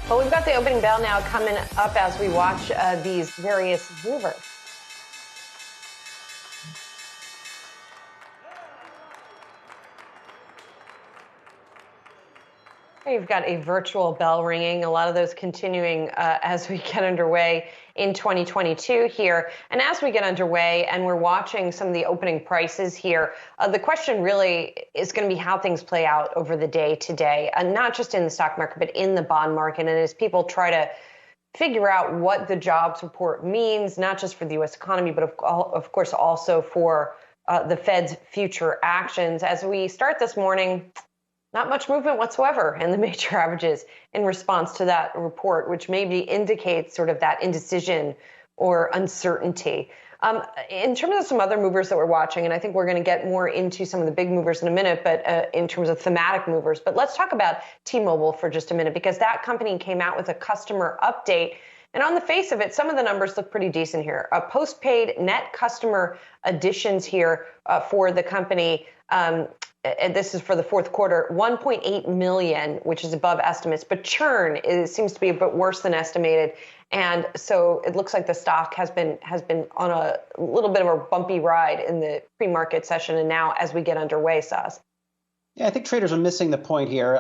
Well, we've got the opening bell now coming up as we watch these various movers. You've got a virtual bell ringing, a lot of those continuing as we get underway in 2022 here. And as we get underway and we're watching some of the opening prices here, the question really is going to be how things play out over the day today, and not just in the stock market, but in the bond market. And as people try to figure out what the jobs report means, not just for the U.S. economy, but of course also for the Fed's future actions. As we start this morning, not much movement whatsoever in the major averages in response to that report, which maybe indicates sort of that indecision or uncertainty. In terms of some other movers that we're watching, and I think we're going to get more into some of the big movers in a minute, but in terms of thematic movers. But let's talk about T-Mobile for just a minute, because that company came out with a customer update. And on the face of it, some of the numbers look pretty decent here. Postpaid net customer additions here for the company. And this is for the fourth quarter, 1.8 million, which is above estimates. But churn seems to be a bit worse than estimated. And so it looks like the stock has been on a little bit of a bumpy ride in the pre-market session. And now as we get underway, Saz. Yeah, I think traders are missing the point here.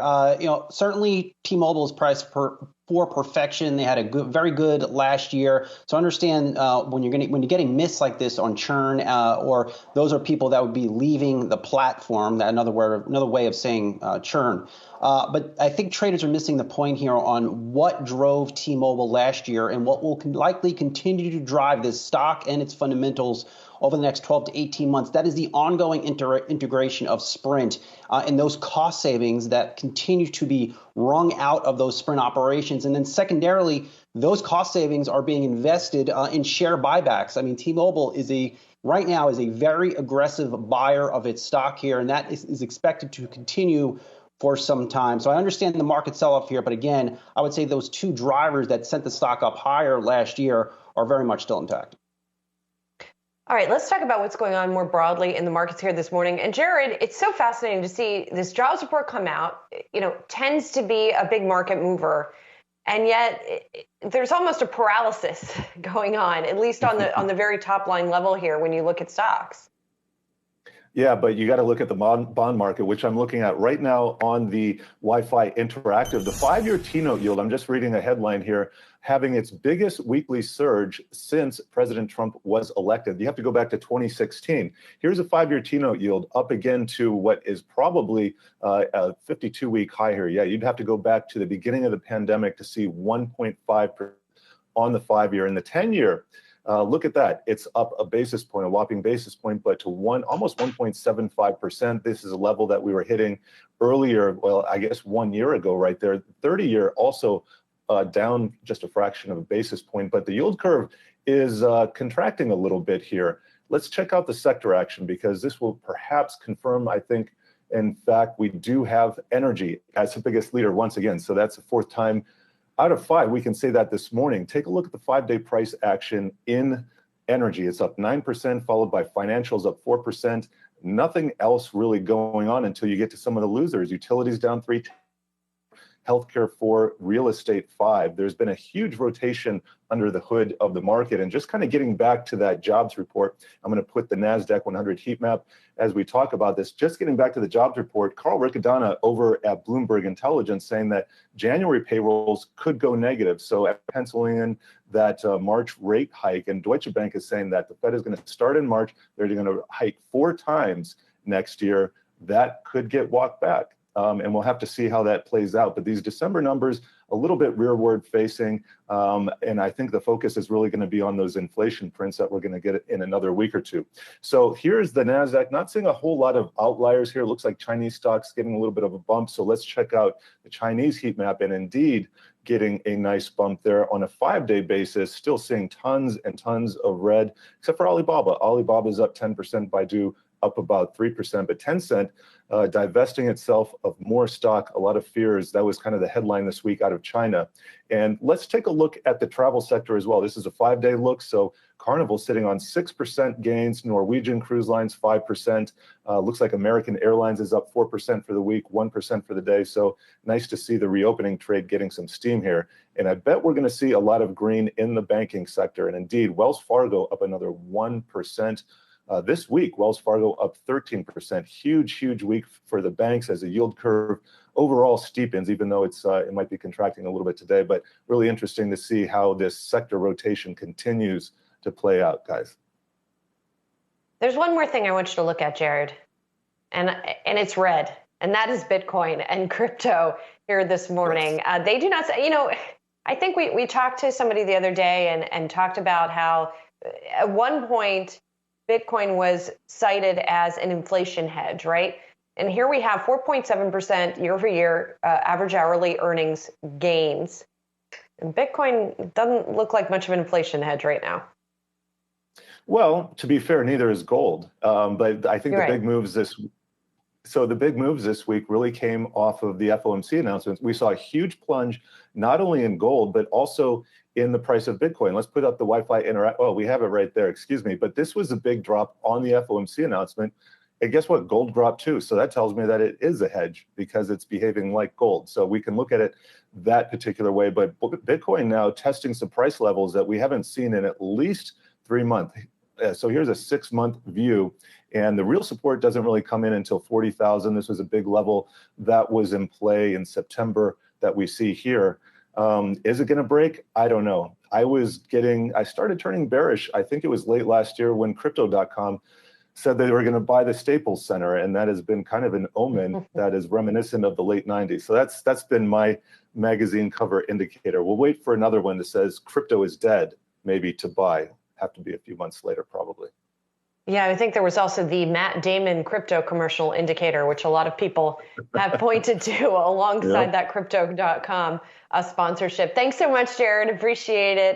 Certainly T-Mobile is priced for perfection. They had a very good last year. So understand when you're getting missed like this on churn, or those are people that would be leaving the platform. That another way of saying churn. But I think traders are missing the point here on what drove T-Mobile last year and what will likely continue to drive this stock and its fundamentals over the next 12 to 18 months. That is the ongoing integration of Sprint and those cost savings that continue to be wrung out of those Sprint operations. And then secondarily, those cost savings are being invested in share buybacks. I mean, T-Mobile right now is a very aggressive buyer of its stock here, and that is expected to continue for some time. So I understand the market sell-off here, but again, I would say those two drivers that sent the stock up higher last year are very much still intact. All right, let's talk about what's going on more broadly in the markets here this morning. And Jared, it's so fascinating to see this jobs report come out. Tends to be a big market mover, and yet there's almost a paralysis going on, at least on the very top line level here when you look at stocks. Yeah, but you got to look at the bond market, which I'm looking at right now on the Wi-Fi Interactive. The 5-year T-note yield, I'm just reading a headline here, having its biggest weekly surge since President Trump was elected. You have to go back to 2016. Here's a 5-year T-note yield up again to what is probably a 52-week high here. Yeah, you'd have to go back to the beginning of the pandemic to see 1.5% on the 5-year. And the 10-year, look at that. It's up a basis point, a whopping basis point, but to almost 1.75%. This is a level that we were hitting earlier, well, I guess 1 year ago right there. 30-year also down just a fraction of a basis point, but the yield curve is contracting a little bit here. Let's check out the sector action, because this will perhaps confirm, I think, in fact, we do have energy as the biggest leader once again. So that's the fourth time out of 5, we can say that this morning. Take a look at the 5-day price action in energy. It's up 9%, followed by financials up 4%. Nothing else really going on until you get to some of the losers. Utilities down 3%. Healthcare 4%, real estate 5%. There's been a huge rotation under the hood of the market, and just kind of getting back to that jobs report. I'm going to put the Nasdaq 100 heat map as we talk about this. Just getting back to the jobs report, Carl Riccadonna over at Bloomberg Intelligence saying that January payrolls could go negative. So penciling in that March rate hike, and Deutsche Bank is saying that the Fed is going to start in March. They're going to hike 4 times next year. That could get walked back. And we'll have to see how that plays out. But these December numbers, a little bit rearward facing. And I think the focus is really going to be on those inflation prints that we're going to get in another week or two. So here's the Nasdaq. Not seeing a whole lot of outliers here. It looks like Chinese stocks getting a little bit of a bump. So let's check out the Chinese heat map, and indeed getting a nice bump there on a 5-day basis. Still seeing tons and tons of red, except for Alibaba. Alibaba's up 10%, Baidu up about 3%, but Tencent divesting itself of more stock, a lot of fears. That was kind of the headline this week out of China. And let's take a look at the travel sector as well. This is a 5-day look. So Carnival sitting on 6% gains, Norwegian Cruise Lines 5%. Looks like American Airlines is up 4% for the week, 1% for the day. So nice to see the reopening trade getting some steam here. And I bet we're going to see a lot of green in the banking sector. And indeed, Wells Fargo up another 1%. This week, Wells Fargo up 13%. Huge week for the banks as the yield curve overall steepens, even though it might be contracting a little bit today. But really interesting to see how this sector rotation continues to play out, guys. There's one more thing I want you to look at, Jared, and it's red, and that is Bitcoin and crypto here this morning. Yes. They do not say, I think we talked to somebody the other day and talked about how at one point Bitcoin was cited as an inflation hedge, right? And here we have 4.7% year over year average hourly earnings gains. And Bitcoin doesn't look like much of an inflation hedge right now. Well, to be fair, neither is gold. But I think the big moves this week really came off of the FOMC announcements. We saw a huge plunge, not only in gold, but also in the price of Bitcoin. Let's put up the Wi-Fi interact. Oh, we have it right there. Excuse me. But this was a big drop on the FOMC announcement. And guess what? Gold dropped too. So that tells me that it is a hedge because it's behaving like gold. So we can look at it that particular way. But Bitcoin now testing some price levels that we haven't seen in at least 3 months. So here's a 6-month view, and the real support doesn't really come in until 40,000. This was a big level that was in play in September that we see here. Is it going to break? I don't know. I started turning bearish. I think it was late last year when Crypto.com said they were going to buy the Staples Center, and that has been kind of an omen that is reminiscent of the late 90s. So that's been my magazine cover indicator. We'll wait for another one that says crypto is dead, maybe to buy. Have to be a few months later, probably. Yeah, I think there was also the Matt Damon crypto commercial indicator, which a lot of people have pointed to alongside that Crypto.com sponsorship. Thanks so much, Jared. Appreciate it.